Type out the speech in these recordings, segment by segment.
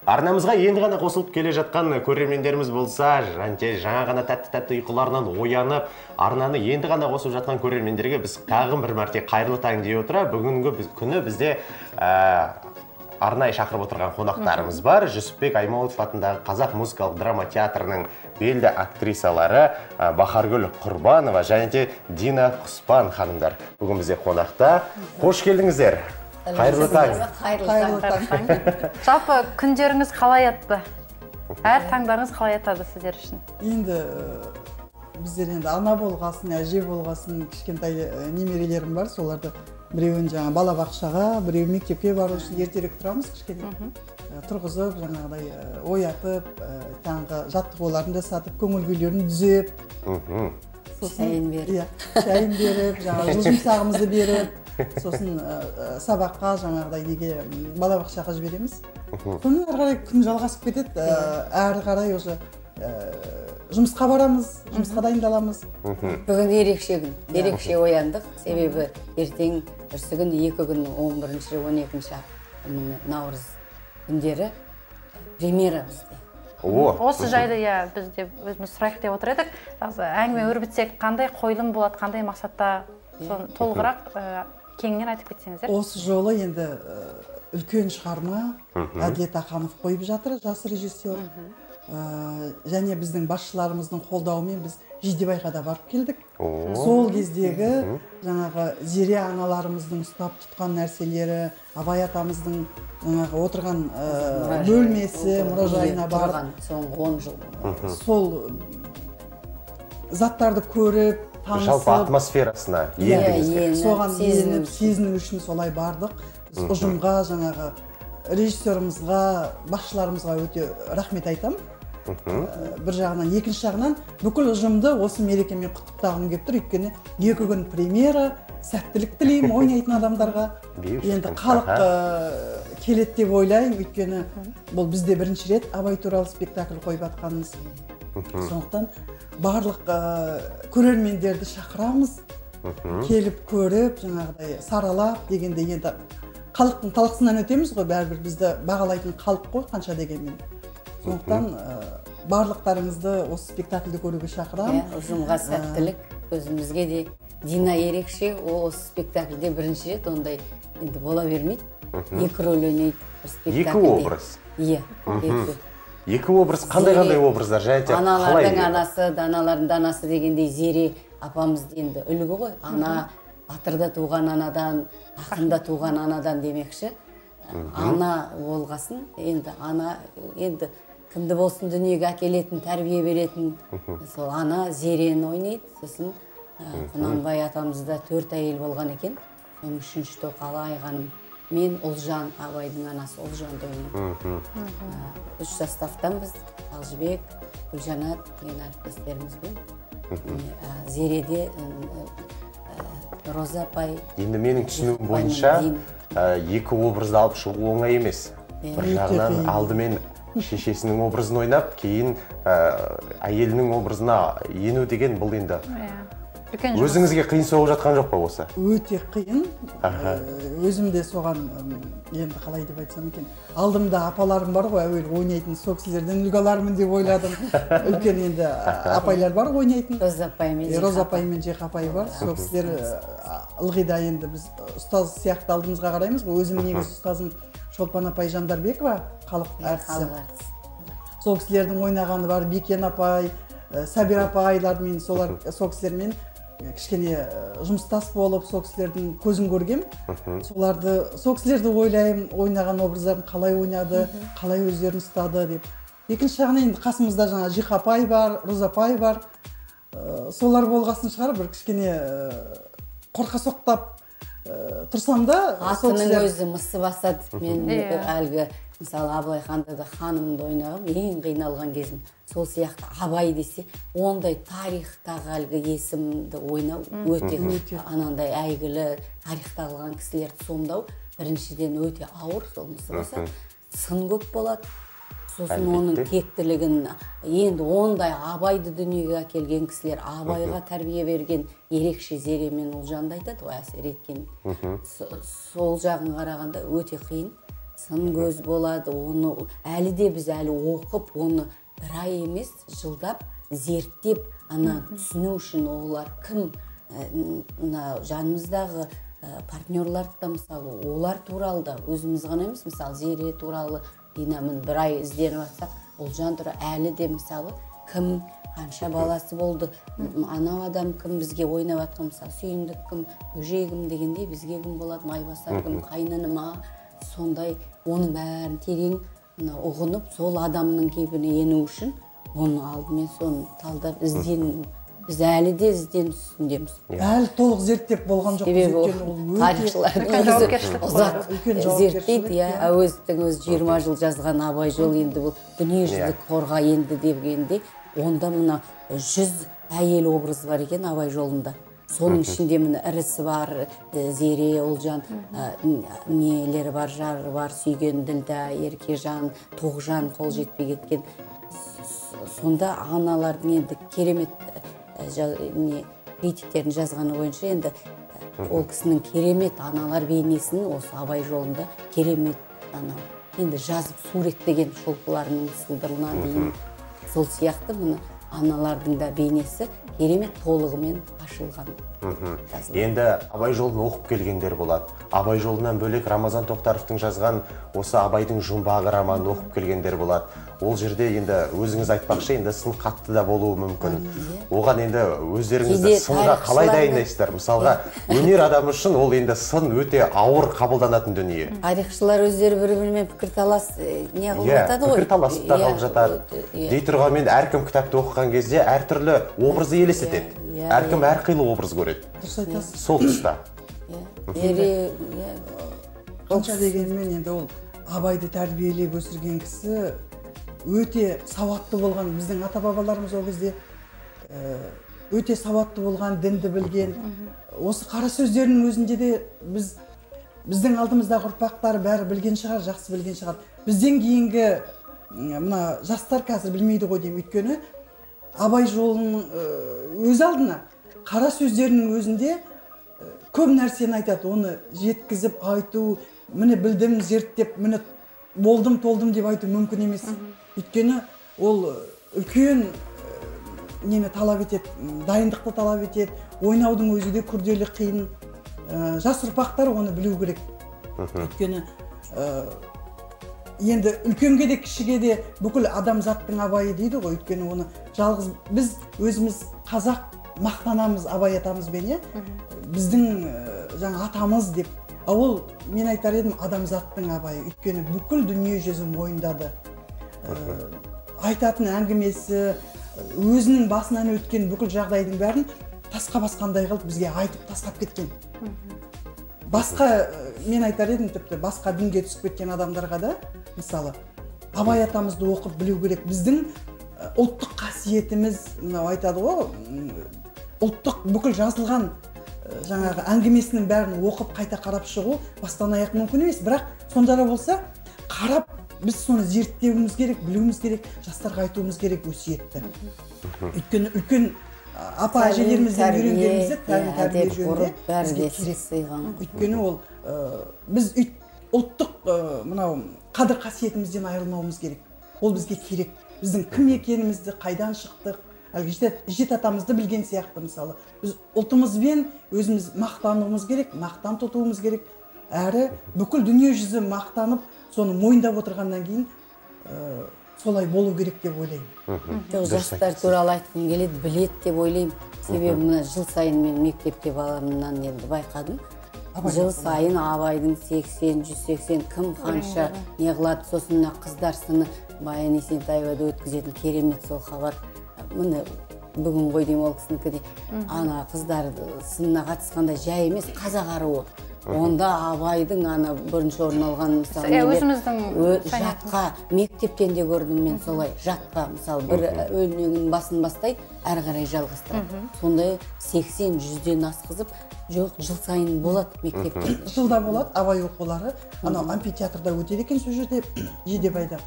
Арнамызға енді ғана қосылып келе жатқан көрермендеріміз болса, жаңа ғана тәтті ұйқыларынан оянып, арнаны енді ғана қосып жатқан көрермендерге біз тағы бір мәрте қайырлы таң дей отыра, бүгінгі күні бізде арнайы шақырып отырған қонақтарымыз бар. Жүсіпбек Аймауытов атындағы Қазақ музыкалық драма театрының белді актрисалары Бахаргүл Құрбанова және де Дина Құспан ханымдар бүгін бізде қонақта. Қош келдіңіздер. Қайырлы таң. Қайырлы таң. Жалпы күндеріңіз қалай атты? Әр таңдарыңыз қалай атады сіздер үшін? Енді біздер енді ана болғасын, әже болғасын, кішкентай немерелерім бар, соларды біреуін жаңа балабақшаға, біреу мектепке бару үшін ертерек тұрамыз кішкене. Тұрғызып, жаңағыдай оятып, таңғы жаттығуларын жасатып, көңіл күйлерін түзеп, шайын беріп, жаңағы жұмсағымызды беріп, сосын сабаққа жаңағыдай неге балабақшаға жібереміз. Соны әрі қарай күн жалғасып кетеді, әрі қарай уже жұмысқа барамыз, жұмысқа дайындаламыз. Бүгін ерекше күн, ерекше ояндық, себебі ертең бірсі күн, 2 күн, 11-ші, 12-ші наурыз күндері премьера бізде. Осы жайды бізде өзіміз сұрайық деп отыр едік. Әңгіме өрбітсек, қандай қойылым болады, қандай мақсатта, толығырақ кеңінен айтып кетсеңіздер. Осы жолы енді үлкен шығарма Әділет Ақанов қойып жатыр, жас режиссер. Және біздің басшыларымыздың қолдауымен біз Жидебайға да барып келдік. Сол кездегі жаңағы Зере аналарымыздың ұстап тұтқан нәрселері, Абай атамыздың жаңағы отырған бөлмесі, мұражайына барып, соңғы 10 жыл. Сол заттарды көріп, танысып, жалпы атмосферасына ендіңіздер. Соған еніп, сезіну үшін солай бардық. Біз ұжымға, жаңағы режиссерімізға, басшыларымызға өте рахмет айтам. Бір жағынан, екінші жағынан бүкіл ұжымды осы мерекемен құттықтағым келіп тұр. Өйткені 2 күн премьера, сәттілік тілеймін ойнайтын адамдарға. Енді халық келеді деп ойлаймын, өйткені бұл бізде бірінші рет Абай туралы спектакль қойып жатқанымыз. Сондықтан барлық көрермендерді шақырамыз, келіп көріп, жаңағыдай саралап дегенде енді халықтың талқысынан өтеміз ғой, бәрібір бізді бағалайтын халық қой, қанша дегенмен. Сондықтан барлықтарыңызды осы спектакльді көруге шақырамын. Ұжымға сәттілік, өзімізге де. Дина ерекше, осы спектакльде бірінші рет ондай енді бола бермейді. 2 рөл ойнайды бір спектакльде. 2 образ? Иә, 2. 2 образ, қандай образдар? Аналардың анасы, даналардың данасы дегендей Зере апамызды енді үлгі ғой. Ана, батырда туған анадан, ақында туған анадан демекші. Ана болғасын, енді ана, енді кімді болсын дүниеге әкелетін, тәрбие беретін, сол ана Зерені ойнайды. Сосын Құнанбай атамызда 4 әйел болған екен. 3-ші тоқалы Айғаным. Мен Ұлжан, Абайдың анасы Ұлжанды ойнайды. 3 составтан біз Алжыбек, Гүлжанат деген әріптестерімізбен. Зереде Роза апай. Енді менің түсінуім бойынша 2 образды алып шығу оңай емес. Бір жағынан алдымен шешесінің образын ойнап, кейін әйелінің образына ену деген бұл енді өзіңізге қиын соғып жатқан жоқ па осы? Өте қиын. Өзімде соған енді қалай деп айтсам екен. Алдымда апаларым бар ғой, әуелі ойнайтын, сол кісілерден үлгі алармын деп ойладым. Үлкен енді апайлар бар ойнайтын. Роза апай мен Жиқ апай бар. Сол кісілер ылғи да енді біз ұстаз сияқты алдымызға қараймыз ғой. Өзім негізі ұстазым Шолпан апай Жандарбекова, халық әртісі. Сол кісілердің ойнағаны бар, Бекен апай, Сабир апайлармен, сол кісілермен кішкене жұмыстас болып, сол кісілердің көзін көргем. Сол кісілерді ойлаймын, ойнаған образдарын қалай ойнады, қалай өздерін ұстады деп. Екінші жағынан енді қасымызда жаңа Жиқ апай бар, Роза апай бар. Солар болғасын шығар, бір кішкене қорқа соқтап тұрсам да, атының өзі мысы басады. Мен әлгі мысалы Абылай ханда да ханымды ойнағым, ең қиналған кезім. Сол сияқты Абай десе, ондай тарихтағы әлгі есімді ойнау өте анандай әйгілі тарихта қалған кісілерді сомдау біріншіден өте ауыр, сол мысы басады. Сын көп болады. Сосын оның тектілігін, енді ондай Абайды дүниеге әкелген кісілер, Абайға тәрбие берген ерекше Зере мен Ұлжанды айтады, әсер еткен. Сол жағын қарағанда өте қиын. сын көз болады. Оны әлі де біз әлі оқып, оны бір ай емес, жылдап, зерттеп, ана түсіну үшін олар кім, жанымыздағы партнерларды да мысалы олар туралы да өзіміз ғана емес, мысалы Зере туралы Динамын бір ай ізденіп жатсақ, Олжан туралы әлі де мысалы кім, қанша баласы болды, анау адам кім, бізге ойнап жатқан мысалы Сүйіндік кім, Бөжей кім дегендей бізге кім болады, Майбасар кім, қайнына ма, сондай оның бәрін терең ұғынып, сол адамның кейпіне ену үшін оны алдымен соны талдап іздену. Біз әлі де іздену үстіндеміз. Әлі толық зерттеп болған жоқ. Себебі тарихшылардың ұзақ зерттейді, әуезовтің өзі 20 жыл жазған Абай жолы енді бұл дүниежүзілік қорға енді дегенде, онда мына 100 әйел образы бар екен Абай жолында. Соның ішінде міне ірісі бар, Зере, Олжан, нелері бар, жары бар, Сүйген, Ділда, Еркежан, Тоғжан қол жетпей кеткен. Сонда аналардың енді керемет критиктердің жазғаны бойынша енді ол кісінің керемет аналар бейнесін осы Абай жолында керемет енді жазып суреттеген шолпыларының сылдырына дейін сол сияқты мұны аналардың да бейнесі керемет толығымен ашылған. Енді Абай жолын оқып келгендер болады. Абай жолынан бөлек Рамазан Тоқтаровтың жазған осы Абайдың жұмбағы романын оқып келгендер болады. Ол жерде енді өзіңіз айтпақшы, енді сын қатты да болуы мүмкін. Оған енді өздеріңізді сынға қалай дайындайсыздар? Мысалға, өнер адамы үшін ол енді сын өте ауыр қабылданатын дүние. Тарихшылар өздері бір-бірімен пікірталас не қылып жатады ғой. Пікірталасып та қалып жатады. Дей тұрғанмен әркім кітапты оқыған кезде әртүрлі образы елестетеді. Әркім әрқилы образ көреді. Дұрыс айтасыз. Сол тұста. Қанша дегенмен енді ол Абайды тәрбиелеп өсірген кісі өте сауатты болған. Біздің ата-бабаларымыз ол кезде өте сауатты болған, дінді білген. Осы қара сөздерінің өзінде де біздің алдымыздағы ұрпақтар бәрі білген шығар, жақсы білген шығар. Бізден кейінгі мына жастар қазір білмейді ғой деймін. Өйткені Абай жолының өз алдына қара сөздерінің өзінде көп нәрсені айтады. Оны жеткізіп айту, міне білдім, зерттеп, міне болдым, толдым деп айту мүмкін емес. Өйткені ол үлкен нені талап етеді, дайындықты талап етеді, ойнаудың өзі де күрделі қиын. Жас ұрпақтар оны білу керек. Өйткені енді үлкенге де кішіге де бүкіл адамзаттың Абайы дейді ғой. Өйткені оны жалғыз біз өзіміз қазақ мақтанамыз Абай атамызбен, біздің жаңа атамыз деп. Ол мен айтар едім адамзаттың Абайы. Өйткені бүкіл дүние жүзі мойындады. Айтатын әңгімесі, өзінің басынан өткен бүкіл жағдайдың бәрін тасқа басқандай қылып бізге айтып тастап кеткен. Басқа, мен айтар едім тіпті басқа дінге түсіп кеткен адамдарға да, мысалы, Абай атамызды оқып білу керек. Біздің ұлттық қасиетіміз, айтады ғой, ұлттық бүкіл жазылған жаңағы әңгімесінің бәрін оқып қайта қарап шығу бастан аяқ мүмкін емес, бірақ сонда да болса қарап біз соны зерттеуіміз керек, білуіміз керек, жастарға айтуымыз керек өсиетті. Өйткені үлкен апа әжелерімізден үйренгенімізді тәрбие жөнінде бізге керек. Өйткені ол біз ұлттық мынау қадір қасиетімізден айырылмауымыз керек. Ол бізге керек. Біздің кім екенімізді, қайдан шықтық, жет атамызды білген сияқты мысалы. Біз ұлтымызбен өзіміз мақтануымыз керек, мақтан тұтуымыз керек. Әрі бүкіл дүние жүзі мақтанып, соны мойындап отырғаннан кейін солай болу керек деп ойлаймын. Жастар туралы айтқым келеді, білет деп ойлаймын. Себебі мына жыл сайын мен мектепте баламнан енді байқадым. Жыл сайын Абайдың 80, 180 кім қанша не қылады, сосын қыздар сыны Баян Есентаевада өткізетін керемет сол хабар. Міне бүгін ғой деймін ол кісінікі де. Ана қыздар сынына қатысқанда жай емес, қазақ аруы. Онда Абайдың ана бірінші орын алған мысалы жатқа, мектептен де көрдім мен солай, жатқа мысалы бір өлеңнің басын бастайды, әрі қарай жалғастырады. Сондай 80-100-ден асқызып, жоқ жыл сайын болады мектепте. Жылда болады Абай оқулары, анау амфитеатрда өтеді екен сол жерде, Жидебайда.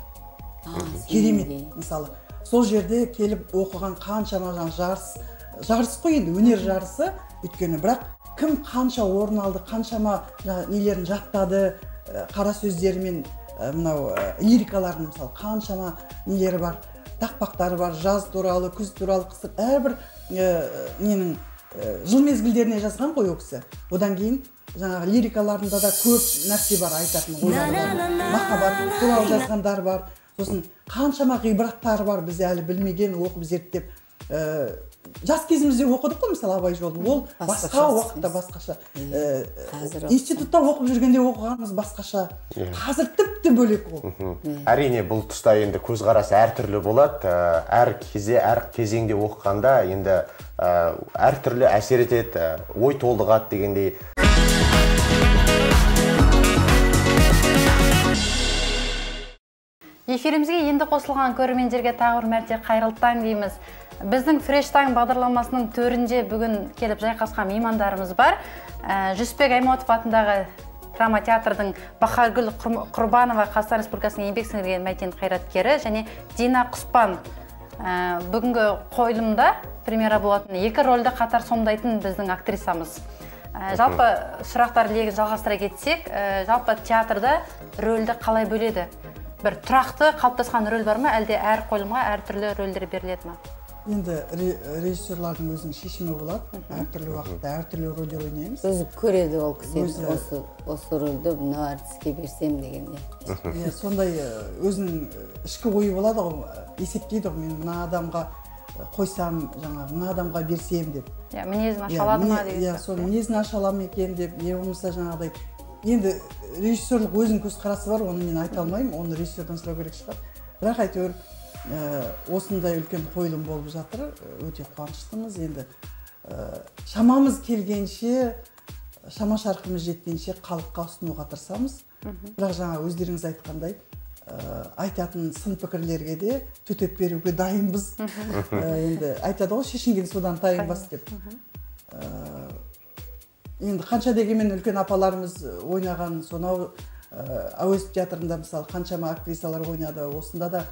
Керемет мысалы. Сол жерде келіп оқыған қаншама жарыс қой енді, өнер жарысы, өйткені бірақ кім қанша орын алды, қаншама нелерін жаттады, қара сөздерімен мынау лирикалардың мысалы қаншама нелері бар, тақпақтары бар, жаз туралы, күз туралы, қыс, әрбір ненің жыл мезгілдеріне жазған ғой ол кісі. Одан кейін жаңағы лирикаларында да көп нәрсе бар айтатын, ойлары, махаббат туралы жазғандар бар. Сосын қаншама ғибраттары бар, біз әлі білмеген, оқып зерттеп. Жас кезімізде оқыдық қой мысалы Абай жолын. Ол басқа уақытта басқаша. Институтта оқып жүргенде оқығанымыз басқаша. Қазір тіпті бөлек ол. Әрине бұл тұста енді көзқарас әртүрлі болады. Әр кезде, әр кезеңде оқығанда енді әртүрлі әсер етеді, ой толдығады дегендей. Эфирімізге енді қосылған көрермендерге тағы бір мәрте қайырлы таң дейміз. Біздің Фреш таң бағдарламасының төрінде бүгін келіп жайғасқан меймандарымыз бар. Жүсіпбек Аймауытов атындағы драма театрдың Бахаргүл Құрбанова Қазақстан Республикасының еңбек сіңірген мәдениет қайраткері және Дина Құспан. Бүгінгі қойылымда премьера болатын екі рөлді қатар сомдайтын біздің актрисамыз. Жалпы сұрақтар легін жалғастыра кетсек, жалпы театрда рөлді қалай бөледі? Бір тұрақты қалыптасқан рөл бар ма, әлде әр қойылымға әртүрлі рөлдер беріледі ма? Енді режиссерлардың өзінің шешімі болады, әртүрлі уақытта әртүрлі рөлдер ойнаймыз. Өзі көреді ол кісі, осы рөлді мына артистке берсем дегенде. Сондай өзінің ішкі ойы болады ғой, есептейді ғой, мен мына адамға қойсам, жаңағы мына адамға берсем деп. Мінезін аша алады ма деген. Сол мінезін аша аламын екен деп, болмаса жаңағыдай. Енді режиссерлік өзінің көзқарасы бар, оны мен айта алмаймын, оны режиссерден сұрау керек шығар. Бірақ әйтеуір осындай үлкен қойылым болып жатыр, өте қуаныштымыз. Енді шамамыз келгенше, шама шарқымыз жеткенше халыққа ұсынуға тырысамыз. Бірақ жаңа өздеріңіз айтқандай, айтатын сын пікірлерге де төтеп беруге дайынбыз. Енді айтады ғой, шешінген судан тайынбас деп. Енді қанша дегенмен үлкен апаларымыз ойнаған, сонау Әуезов театрында мысалы қаншама актрисалар ойнады. Осында да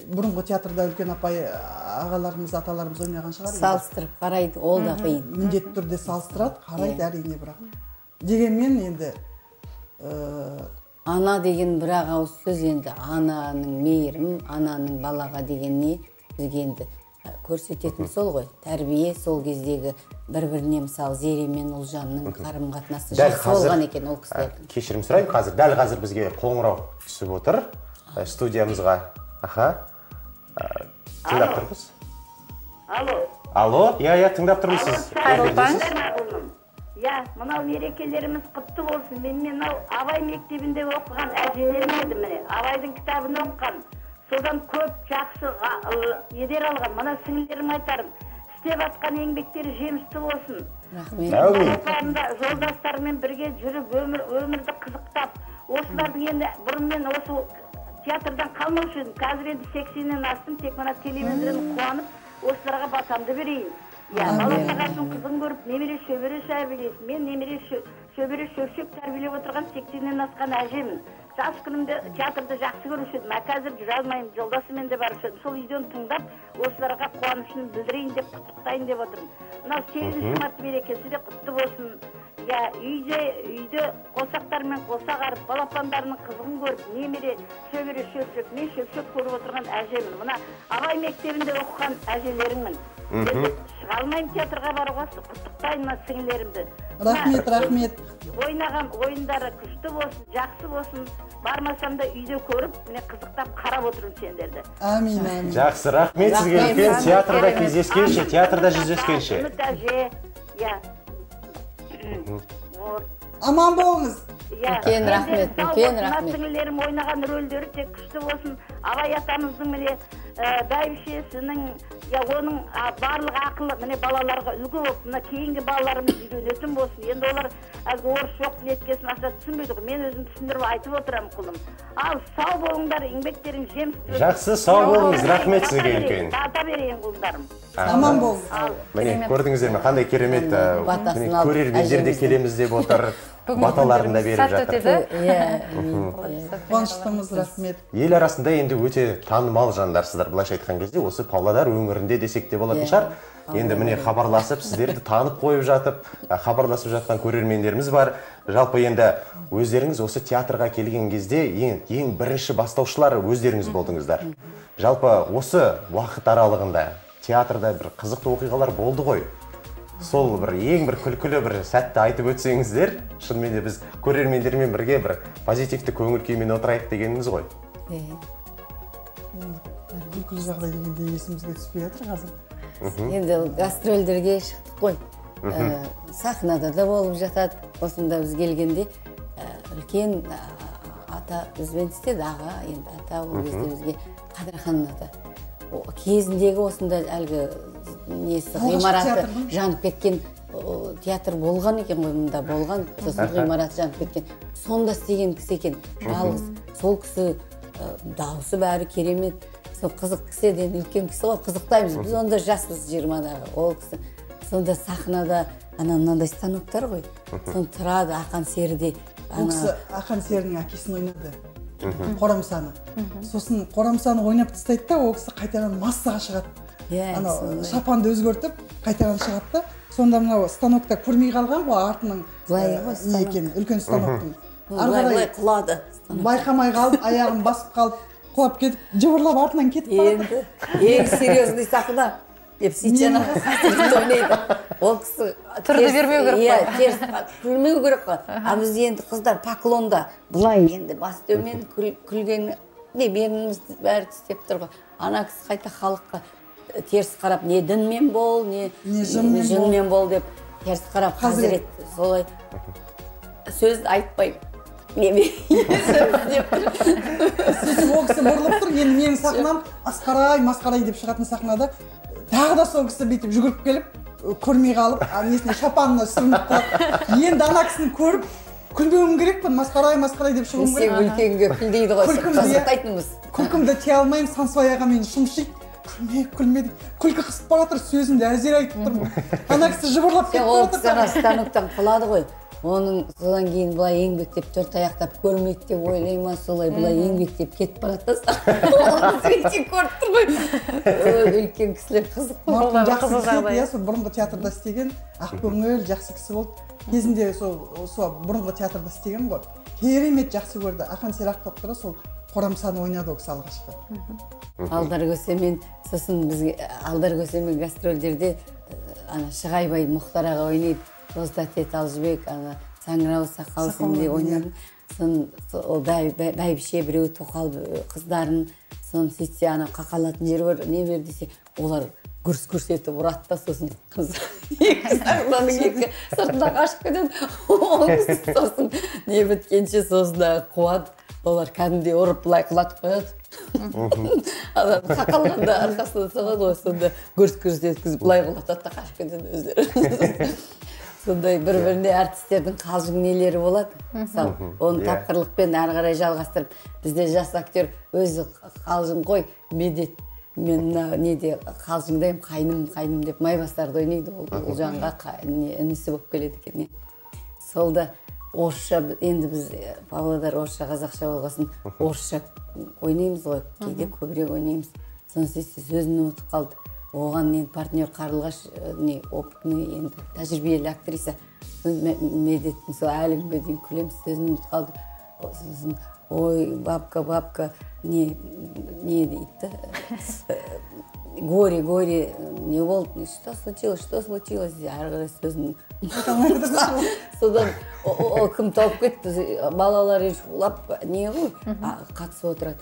бұрынғы театрда үлкен апай ағаларымыз, аталарымыз ойнаған шығар. Салыстырып қарайды, ол да қиын. Міндетті түрде салыстырады, қарайды әрине бірақ. Дегенмен енді ана деген бірақ ауыз сөз, енді ананың мейірім, ананың балаға деген не бізге енді көрсететін сол ғой. Тәрбие сол кездегі бір-біріне мысалы Зере мен Ұлжанның қарым-қатынасы жақсы болған екен ол кісілердің. Кешірім сұрайын, дәл қазір бізге қоңырау түсіп отыр студиямызға. Тыңдап тұрмыз. Алло, тыңдап тұрмыз сіз. Қайырлы таң. Мынау мерекелеріміз құтты болсын. Мен мынау Абай мектебінде оқыған әжелерім еді міне. Абайдың кітабын оқыған. Содан көп жақсы едер алған. Мына сіңілдерім айтарым. Істеп атқан еңбектері жемісті болсын. Рахмет. Жолдастарымен бірге жүріп өмірді қызықтап, осылардың енді бұрынмен осы театрдан қалмаушы едім. Қазір енді 80-нен астым, тек мына телевизорын қуанып, осыларға батамды берейін. Бала-шағасын қызын көріп, немере шөбере тәрбиелейсін. Мен немере шөбере шөпшек тәрбиелеп отырған 80-нен асқан әжемін. Жас күнімде театрды жақсы көруші едім. Қазір жүре алмаймын, жолдасымен де барушы едім. Сол үйден тыңдап, осыларға қуанышын білдірейін деп, құттықтайын деп отырмын. Мынау 8-ші март мерекесі де құтты болсын. Үйде қосақтармен қоса қарып, балапандарының қызығын көріп, немере шөбере шөпшек, мен шөпшек көріп отырған әжемін. Мына Абай мектебінде оқыған әжелеріңмін. Шыға алмаймын театрға баруға, құттықтайын сіңілерімді. Рахмет. Ойнаған ойындары күшті болсын, жақсы болсын. Бармасам да үйде көріп, міне қызықтап қарап отырмын сендерді. Амин. Жақсы, рахмет сізге үлкен. Театрда кездескенше, театрда жүздескенше. Аман болыңыз. Үлкен рахмет, үлкен рахмет. Сіңілерім ойнаған рөлдері тек күшті болсын. Абай атамыздың міне бәйбішесінің, оның барлық ақылы міне балаларға үлгі болып, мына кейінгі балаларымыз үйренетін болсын. Енді олар әлгі орыс жоқ неткесін аса түсінбейді. Мен өзім түсіндіріп айтып отырамын құлым. Ал сау болыңдар, еңбектерің жемісті. Жақсы, сау болыңыз, рахмет сізге үлкен. Бата берейін құлымдарым. Аман болыңыз. Міне көрдіңіздер ме, қандай керемет көрермендер де келеміз деп отыр. Баталарын да беріп жатыр. Қуаныштымыз, рахмет. Ел арасында енді өте танымал жандарсыздар, былайша айтқан кезде осы Павлодар өңірінде десек те болатын шығар. Енді міне хабарласып, сіздерді танып қойып жатып, хабарласып жатқан көрермендеріміз бар. Жалпы енді өздеріңіз осы театрға келген кезде ең бірінші бастаушылар өздеріңіз болдыңыздар. Жалпы осы уақыт аралығында театрда бір қызықты оқиғалар болды ғой. Сол ең бір күлкілі бір сәтті айтып өтсеңіздер, шынымен де біз көрермендермен бірге бір позитивті көңіл күймен отырайық дегеніміз ғой. Күлкілі жағдай дегенде есімізге түспей жатыр қазір. Енді гастрольдерге шықтық қой. Сахнада да болып жатады. Осында біз келгенде үлкен ата бізбен істеді, аға, енді ата ол кезде бізге Қадырхан ата. Кезіндегі осында әлгі ғимараты жанып кеткен театр болған екен ғой, мұнда болған, сосын ғимараты жанып кеткен. Сонда істеген кісі екен, жалғыз. Сол кісі дауысы бәрі керемет. Сол қызық кісі, үлкен кісі ғой, қызықтаймыз. Біз онда жаспыз 20-дағы. Ол кісі сонда сахнада мынандай станоктар ғой. Сон тұрады Ақан серіде. Ол кісі Ақан серінің әкесін ойнады. Қорамсаны. Сосын Қорамсаны ойнап тастайды да, ол кісі қайтадан массаға шығады. Шапанды өзгертіп, қайтадан шығады да. Сонда мынау станокта көрмей қалған ғой, артының не екен, үлкен станоктың. Былай құлады. Байқамай қалып, аяғын басып қалып, құлап кетіп, жыбырлап артынан кетіп барады. Ең серьезный сахна деп Сейтжан ойнайды. Ол кісі түрді бермеу керек қой. Теріс күлмеу керек қой. А біз енді қыздар поклонда былай енді бас төмен күлген берінімізді бәрі істеп тұр ғой. Ана кісі қайта халыққа теріс қарап, не дінмен бол, не жынмен бол деп теріс қарап Хазірет солай сөз айтпай сөйтіп ол кісі бұрылып тұр. Енді менің сахнам масқарай деп шығатын сахнада тағы да сол кісі бүйтіп жүгіріп келіп, көрмей қалып, несіне шапанына сүрініп қалып, енді ана кісіні көріп күлмеуім керекпін, масқарай деп шығуым керек. Сен үлкенге күлдейді ғой, қызықтайтынымыз. Күлкімді тия алмайым, Сансыбай аға мені шымшиды. Күлме дейді. Күлкі қысып баратыр, сөзімді әзер айтып тұрмын. Ана кісі жыбырлап кетіп баратыр. Ол кісі ана станоктан құлады ғой. Оның содан кейін былай еңбектеп, төрт аяқтап көрмейді деп ойлай ма, солай былай еңбектеп кетіп барады да. Оны сөйтіп көріп тұр ғой. Үлкен кісілер қызық. Жақсы кісі, сол бұрынғы театрда істеген, ақкөңіл, жақсы кісі болды. Кезінде сол бұрынғы театрда істеген ғой. Керемет жақсы көрді. Ақан сері Ақтоқтыра сол Қорамсаны ойнады ол кісі алғашқы. Алдаркөсемен, сосын бізге Алдаркөсемен гастрольдерде Шығайбай Мұхтар аға ойнайды. Розтатет Алжыбек, Саңырау Сақалсынде ойнады. Ол бәйбіше біреу тоқал қыздарын, сон сөйтсе қақалатын жері бар, не бер десе, олар күрс етіп ұрады да, сосын қыз екі сақланың екі сыртында қашып кетеді. Сосын не біткенше сосын қуады. Олар кәдімде ұрып бұлай құлатып қояды. Қақалғанда арқасында соғады ғой, сонда күрс еткізіп бұлай құлатады да қашып кетеді өздері. Сондай бір-біріне әртістердің қалжың нелері болады. Оны тапқырлықпен әрі қарай жалғастырып, бізде жас актер өзі қалжың қой, медет. Мен неде қалжыңдаймын, қайным деп Майбастарды ойнайды. Ол жанға інісі болып келеді екен. Солда орысша, енді біз Павлодар орысша, қазақша болғасын, орысша ойнаймыз ғой, кейде көбірек ойнаймыз. Соны сөзін ұмытып қалды. Оған енді партнер Қарлығаш, опытный, енді тәжірибелі актриса. Медеттің сол әлі күнге дейін күлеміз, сөзін ұмытып қалды. Ой, бабка, не дейді? Горе, не болды? Что случилось? Әрі қарай сөзін содан кім тауып кетті, балалар шулап, не ғой, қатысып отырады.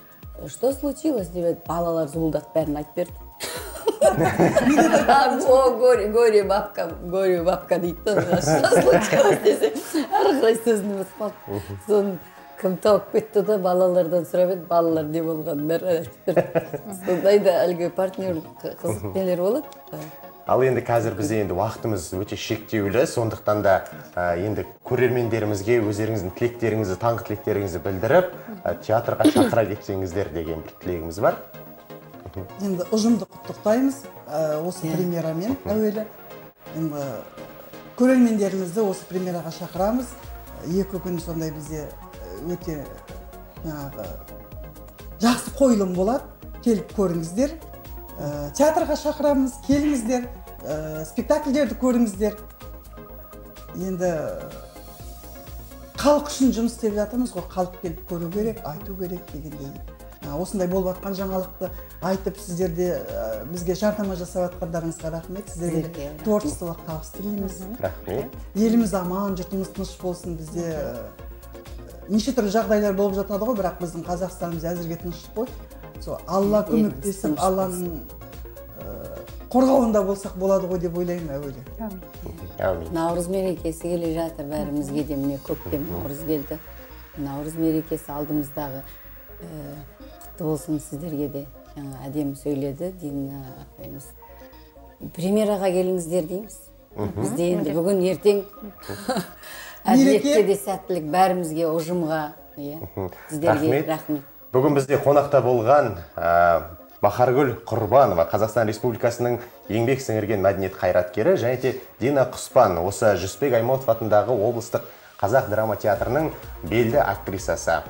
Что случилось деп, балалар зуылдат бәрін айтып берді. Горе, бабка дейді. Что случилось десе, әрі қарай сөзін ұмытып қалды. Соны кім тауып кетті да, балалардан сұрап еді, балалар не болғанын бәрі айтып берді. Сондай да әлгі партнер қызық нелер болады. Ал енді қазір бізде енді уақытымыз өте шектеулі, сондықтан да енді көрермендерімізге өздеріңіздің тілектеріңізді, таңғы тілектеріңізді білдіріп, театрға шақыра кетсеңіздер деген бір тілегіміз бар. Енді ұжымды құттықтаймыз осы премьерамен әуелі. Енді көрермендерімізді осы премьераға шақырамыз. 2 күн сондай бізде өте жақсы қойылым болады. Келіп көріңіздер. Театрға шақырамыз, келіңіздер. спектакльдерді көріңіздер. Енді халық үшін жұмыс істеп жатырмыз ғой, халық келіп көру керек, айту керек дегендей. Осындай болып жатқан жаңалықты айтып, сіздерде бізге жардама жасап жатқандарыңызға рахмет. Сіздерге творчестволық табыс тілейміз. Рахмет. Еліміз аман, жұртымыз тыныш болсын. Бізде неше түрлі жағдайлар болып жатады ғой, бірақ біздің Қазақстанымыз әзірге тыныш қой. Алла көмектесіп, Алланың қорғауында болсақ болады ғой деп ойлаймын әуелі. Әумин. Наурыз мерекесі келе жатыр бәрімізге де, міне көктем наурыз келді. Наурыз мерекесі алдымыздағы. Құтты болсын сіздерге де. Жаңа әдемі сөйледі Дина апайымыз. Премьераға келіңіздер дейміз. Бізде енді бүгін ертең әділетке де сәттілік бәрімізге, ұжымға. Сіздерге рахмет. Бүгін бізде қонақта болған Бахаргүл Құрбанова, Қазақстан Республикасының еңбек сіңірген мәдениет қайраткері, және де Дина Құспан, осы Жүсіпбек Аймауытов атындағы облыстық қазақ драма театрының белді актрисасы.